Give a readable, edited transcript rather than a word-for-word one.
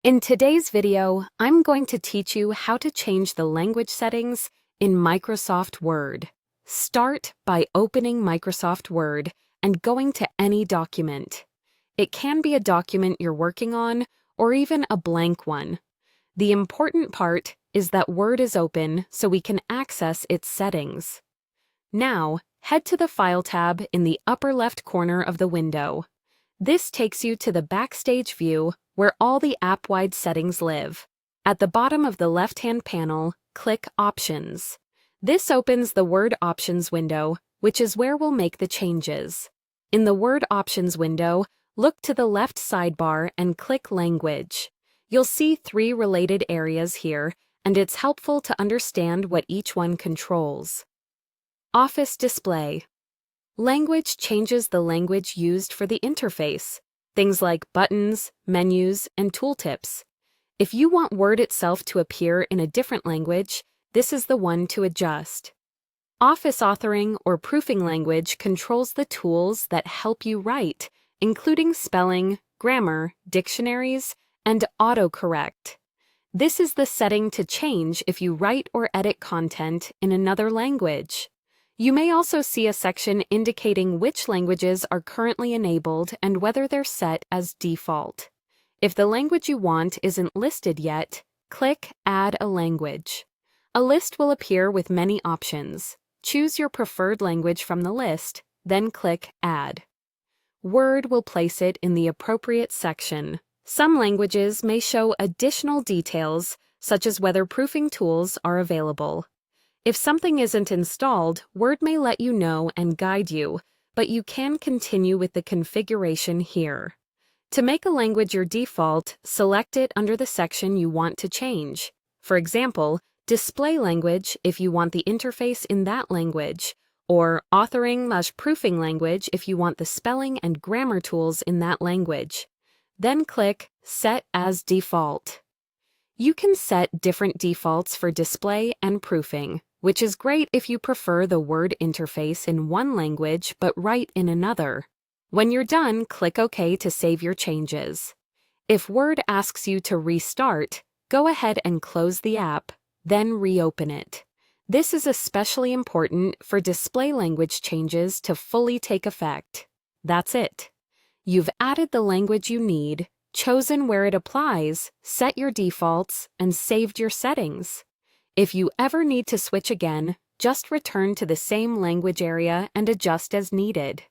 In today's video, I'm going to teach you how to change the language settings in Microsoft Word. Start by opening Microsoft Word and going to any document. It can be a document you're working on or even a blank one. The important part is that Word is open so we can access its settings. Now, head to the File tab in the upper left corner of the window. This takes you to the Backstage view where all the app-wide settings live. At the bottom of the left-hand panel, click Options. This opens the Word Options window, which is where we'll make the changes. In the Word Options window, look to the left sidebar and click Language. You'll see 3 related areas here, and it's helpful to understand what each one controls. Office Display. Language changes the language used for the interface, things like buttons, menus, and tooltips. If you want Word itself to appear in a different language, this is the one to adjust. Office Authoring or Proofing language controls the tools that help you write, including spelling, grammar, dictionaries, and autocorrect. This is the setting to change if you write or edit content in another language. You may also see a section indicating which languages are currently enabled and whether they're set as default. If the language you want isn't listed yet, click Add a Language. A list will appear with many options. Choose your preferred language from the list, then click Add. Word will place it in the appropriate section. Some languages may show additional details, such as whether proofing tools are available. If something isn't installed, Word may let you know and guide you, but you can continue with the configuration here. To make a language your default, select it under the section you want to change. For example, Display Language if you want the interface in that language, or Authoring/Proofing language if you want the spelling and grammar tools in that language. Then click Set as Default. You can set different defaults for display and proofing, which is great if you prefer the Word interface in one language but write in another. When you're done, click OK to save your changes. If Word asks you to restart, go ahead and close the app, then reopen it. This is especially important for display language changes to fully take effect. That's it. You've added the language you need, chosen where it applies, set your defaults, and saved your settings. If you ever need to switch again, just return to the same language area and adjust as needed.